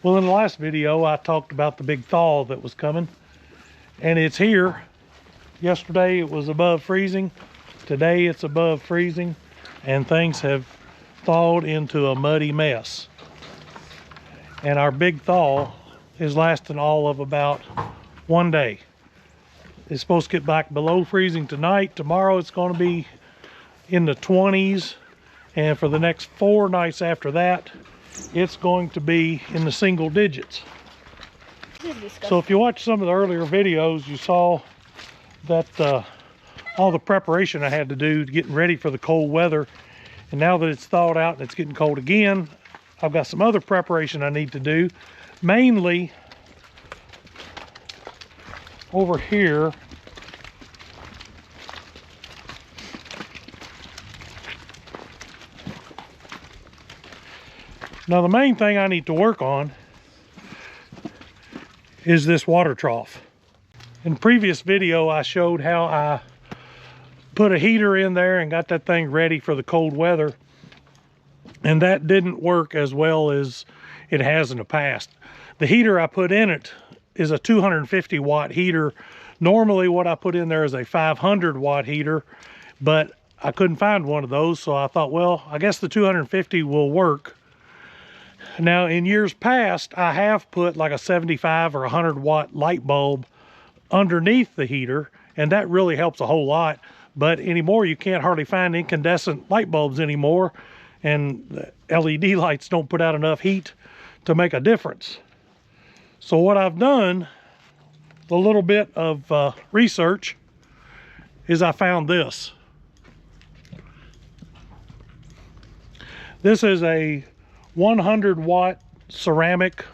Well, in the last video, I talked about the big thaw that was coming, and it's here. Yesterday it was above freezing. Today it's above freezing, and things have thawed into a muddy mess. And our big thaw is lasting all of about 1 day. It's supposed to get back below freezing tonight. Tomorrow it's going to be in the 20s, and for the next 4 nights after that, it's going to be in the single digits. So if you watch some of the earlier videos, you saw that all the preparation I had to do to getting ready for the cold weather. And now that it's thawed out and it's getting cold again, I've got some other preparation I need to do. Mainly over here. Now the main thing I need to work on is this water trough. In the previous video I showed how I put a heater in there and got that thing ready for the cold weather, and that didn't work as well as it has in the past. The heater I put in it is a 250 watt heater. Normally what I put in there is a 500 watt heater, but I couldn't find one of those, so I thought, well, I guess the 250 will work. Now, in years past, I have put like a 75 or 100 watt light bulb underneath the heater, and that really helps a whole lot. But anymore, you can't hardly find incandescent light bulbs anymore, and the LED lights don't put out enough heat to make a difference. So what I've done, a little bit of research, is I found this. This is a 100 watt ceramic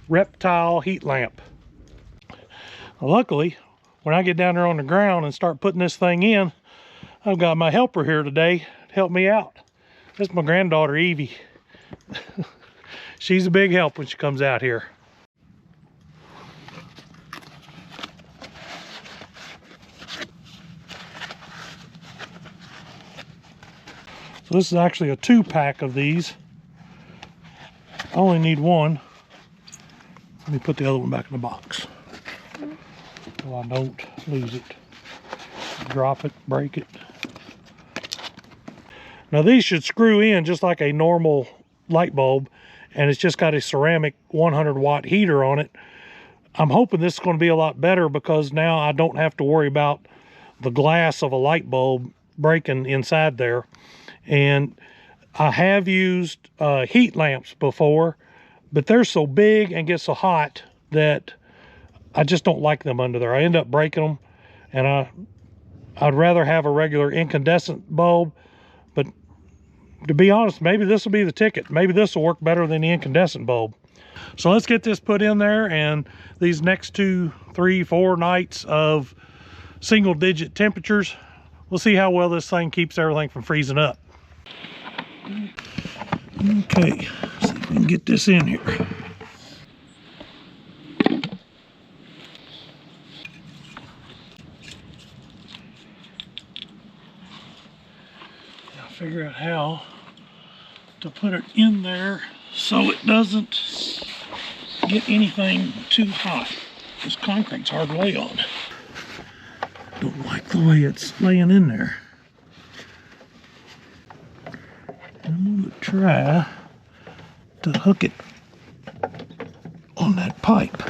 reptile heat lamp. Well, luckily, when I get down there on the ground and start putting this thing in, I've got my helper here today to help me out. This is my granddaughter Evie. She's a big help when she comes out here. So this is actually a 2-pack of these. I only need one. Let me put the other one back in the box so I don't lose it. Drop it, break it. Now these should screw in just like a normal light bulb, and it's just got a ceramic 100 watt heater on it. I'm hoping this is going to be a lot better because now I don't have to worry about the glass of a light bulb breaking inside there. And I have used heat lamps before, but they're so big and get so hot that I just don't like them under there. I end up breaking them, and I'd rather have a regular incandescent bulb. But to be honest, maybe this will be the ticket. Maybe this will work better than the incandescent bulb. So let's get this put in there, and these next 2, 3, 4 nights of single digit temperatures, we'll see how well this thing keeps everything from freezing up. Okay, see if we can get this in here. Now figure out how to put it in there so it doesn't get anything too hot. This concrete's hard to lay on. Don't like the way it's laying in there. I'm going to try to hook it on that pipe.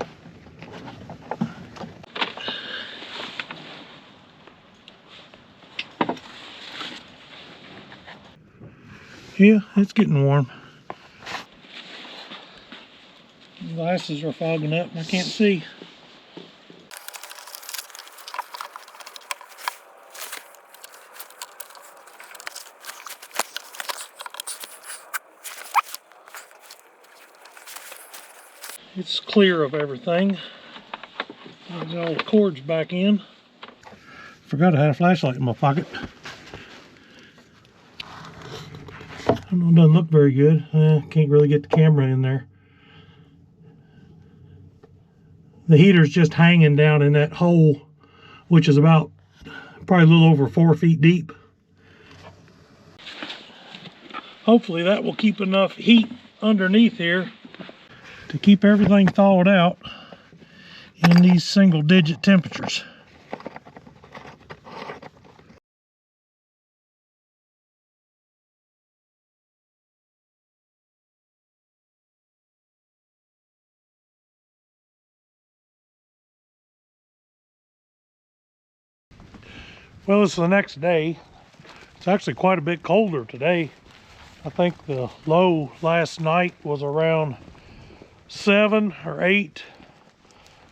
Yeah, it's getting warm. The glasses are fogging up and I can't see. It's clear of everything. I got all the cords back in. Forgot I had a flashlight in my pocket. I know it doesn't look very good. Can't really get the camera in there. The heater's just hanging down in that hole, which is about probably a little over 4 feet deep. Hopefully that will keep enough heat underneath here. to keep everything thawed out in these single-digit temperatures. Well, it's the next day. It's actually quite a bit colder today. I think the low last night was around 7 or 8.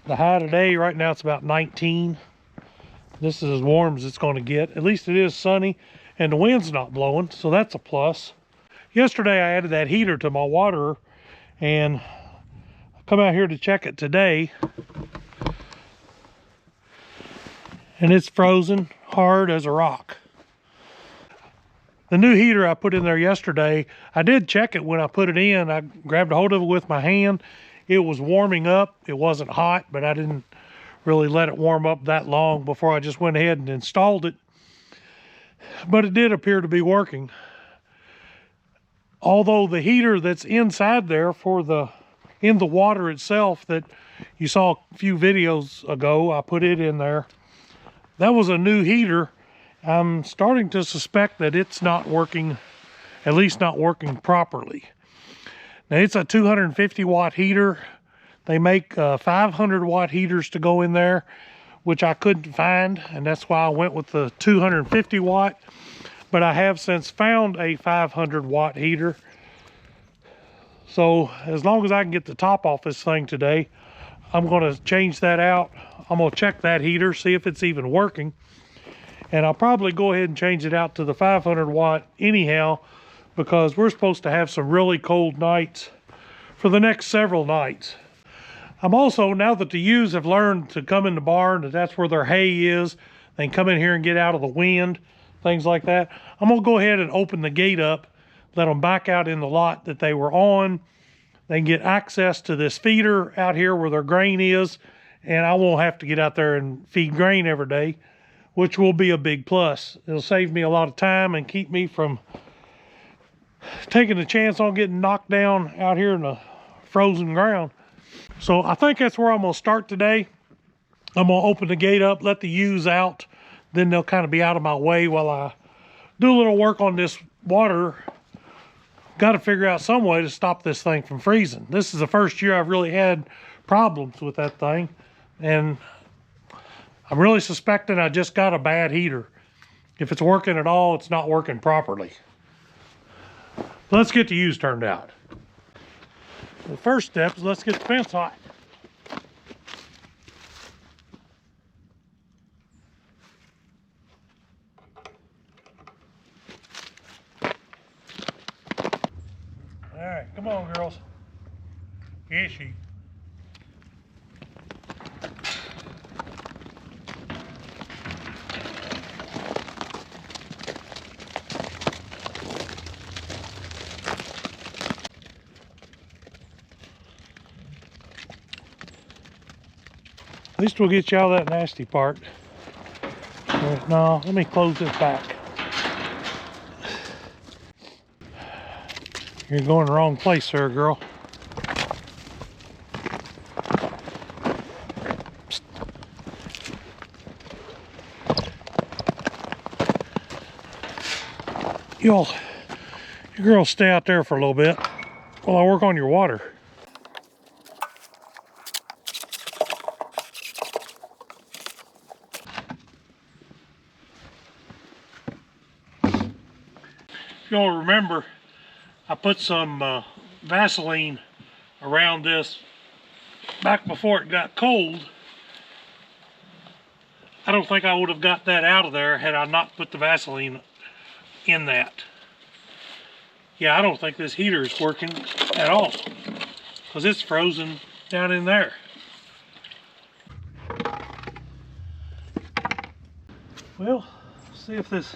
The high today, right now, it's about 19. This is as warm as it's going to get. At least it is sunny and the wind's not blowing, so that's a plus. Yesterday I added that heater to my water, and I come out here to check it today, and it's frozen hard as a rock. The new heater I put in there yesterday, I did check it when I put it in. I grabbed a hold of it with my hand. It was warming up. It wasn't hot, but I didn't really let it warm up that long before I just went ahead and installed it. But it did appear to be working. Although the heater that's inside there in the water itself that you saw a few videos ago, I put it in there. That was a new heater. I'm starting to suspect that it's not working, at least not working properly. Now, it's a 250 watt heater. They make 500 watt heaters to go in there, which I couldn't find, and that's why I went with the 250 watt. But I have since found a 500 watt heater. So as long as I can get the top off this thing today, I'm going to change that out. I'm going to check that heater, see if it's even working. And I'll probably go ahead and change it out to the 500 watt anyhow, because we're supposed to have some really cold nights for the next several nights. I'm also, now that the ewes have learned to come in the barn, that's where their hay is, they can come in here and get out of the wind, things like that. I'm going to go ahead and open the gate up, let them back out in the lot that they were on. They can get access to this feeder out here where their grain is, and I won't have to get out there and feed grain every day, which will be a big plus. It'll save me a lot of time and keep me from taking a chance on getting knocked down out here in the frozen ground. So I think that's where I'm going to start today. I'm going to open the gate up, let the ewes out, then they'll kind of be out of my way while I do a little work on this water. Got to figure out some way to stop this thing from freezing. This is the first year I've really had problems with that thing, and I'm really suspecting I just got a bad heater. If it's working at all, it's not working properly. Let's get the ewes turned out. The first step is let's get the fence hot. All right, come on, girls. Here she. At least we'll get you out of that nasty part. No, let me close this back. You're going the wrong place there, girl. Psst. You girls stay out there for a little bit while I work on your water. If you'll remember, I put some Vaseline around this back before it got cold. I don't think I would have got that out of there had I not put the Vaseline in that. Yeah, I don't think this heater is working at all, because it's frozen down in there. Well, let's see if this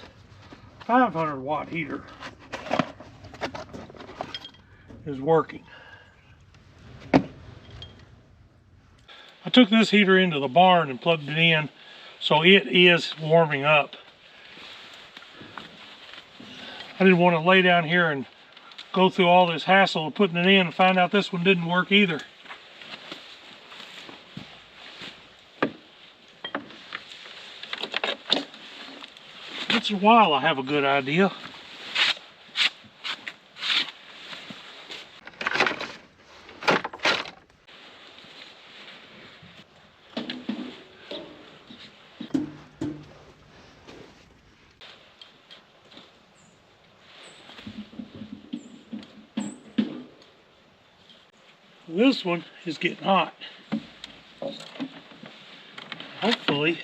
500 watt heater is working. I took this heater into the barn and plugged it in, so it is warming up. I didn't want to lay down here and go through all this hassle of putting it in and find out this one didn't work either. Once in a while I have a good idea. This one is getting hot. Hopefully,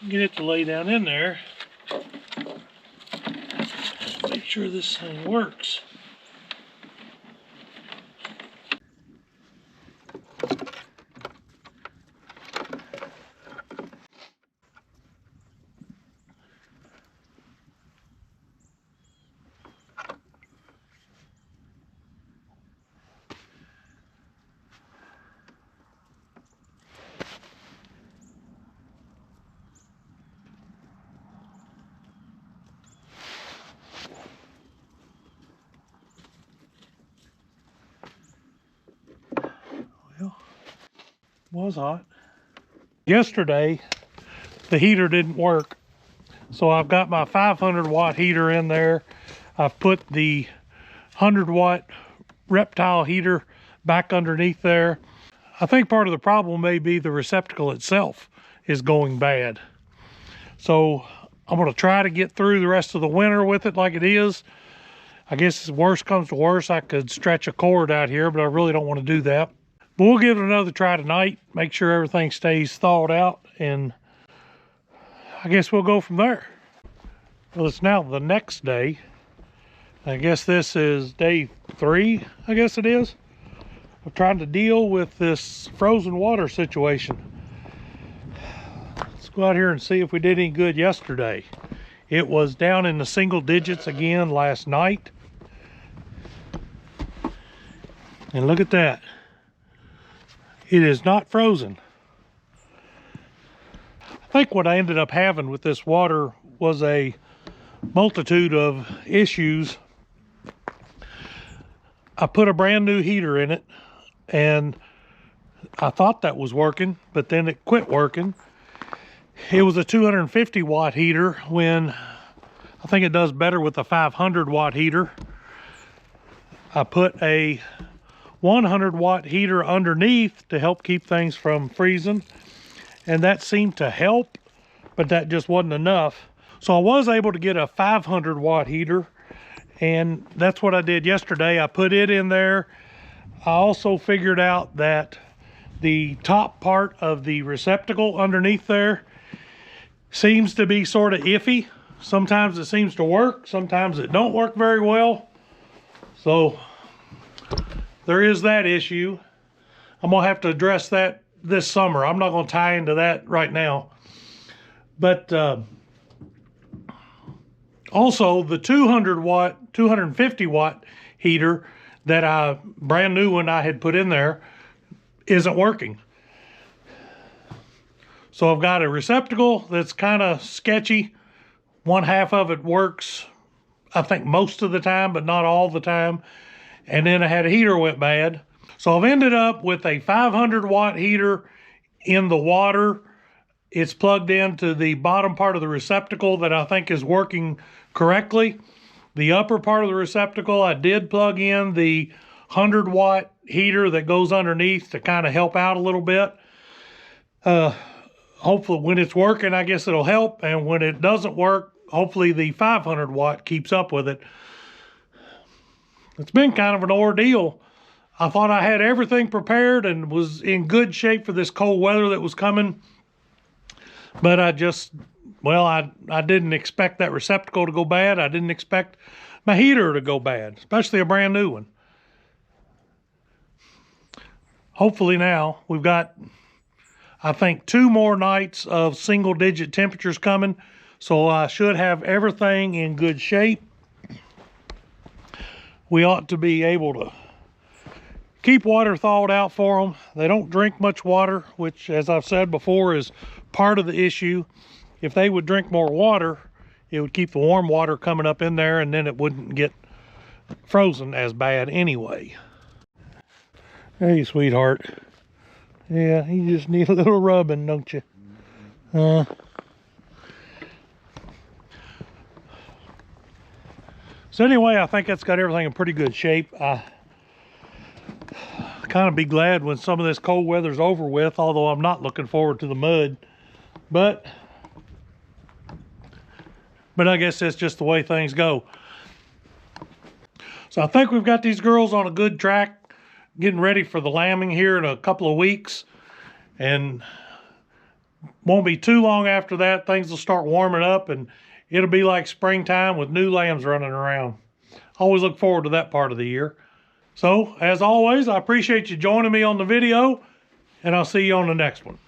get it to lay down in there. Make sure this thing works. Was hot. Yesterday the heater didn't work, so I've got my 500 watt heater in there. I've put the 100 watt reptile heater back underneath there. I think part of the problem may be the receptacle itself is going bad, so I'm going to try to get through the rest of the winter with it like it is. I guess if worst comes to worst, I could stretch a cord out here, but I really don't want to do that. But we'll give it another try tonight, make sure everything stays thawed out, and I guess we'll go from there. Well, it's now the next day. I guess this is day 3, I guess it is. I'm trying to deal with this frozen water situation. Let's go out here and see if we did any good yesterday. It was down in the single digits again last night. And look at that. It is not frozen. I think what I ended up having with this water was a multitude of issues. I put a brand new heater in it and I thought that was working, but then it quit working. It was a 250 watt heater when I think it does better with a 500 watt heater. I put a 100 watt heater underneath to help keep things from freezing, and that seemed to help, but that just wasn't enough. So I was able to get a 500 watt heater, and that's what I did yesterday. I put it in there. I also figured out that the top part of the receptacle underneath there seems to be sort of iffy. Sometimes it seems to work, sometimes it don't work very well. So there is that issue. I'm gonna have to address that this summer. I'm not gonna tie into that right now. But also the 250 watt heater that brand new one I had put in there isn't working. So I've got a receptacle that's kind of sketchy. One half of it works, I think most of the time, but not all the time. And then I had a heater went bad. So I've ended up with a 500 watt heater in the water. It's plugged into the bottom part of the receptacle that I think is working correctly. The upper part of the receptacle, I did plug in the 100 watt heater that goes underneath to kind of help out a little bit. Hopefully when it's working, I guess it'll help. And when it doesn't work, hopefully the 500 watt keeps up with it. It's been kind of an ordeal. I thought I had everything prepared and was in good shape for this cold weather that was coming. But I didn't expect that receptacle to go bad. I didn't expect my heater to go bad, especially a brand new one. Hopefully now we've got, I think, 2 more nights of single digit temperatures coming. So I should have everything in good shape. We ought to be able to keep water thawed out for them. They don't drink much water, which, as I've said before, is part of the issue. If they would drink more water, it would keep the warm water coming up in there, and then it wouldn't get frozen as bad anyway. Hey, sweetheart. Yeah, you just need a little rubbing, don't you? So anyway, I think that's got everything in pretty good shape. I kind of be glad when some of this cold weather's over with, although I'm not looking forward to the mud. But I guess that's just the way things go. So I think we've got these girls on a good track, getting ready for the lambing here in a couple of weeks. And won't be too long after that, things will start warming up and it'll be like springtime with new lambs running around. Always look forward to that part of the year. So, as always, I appreciate you joining me on the video, and I'll see you on the next one.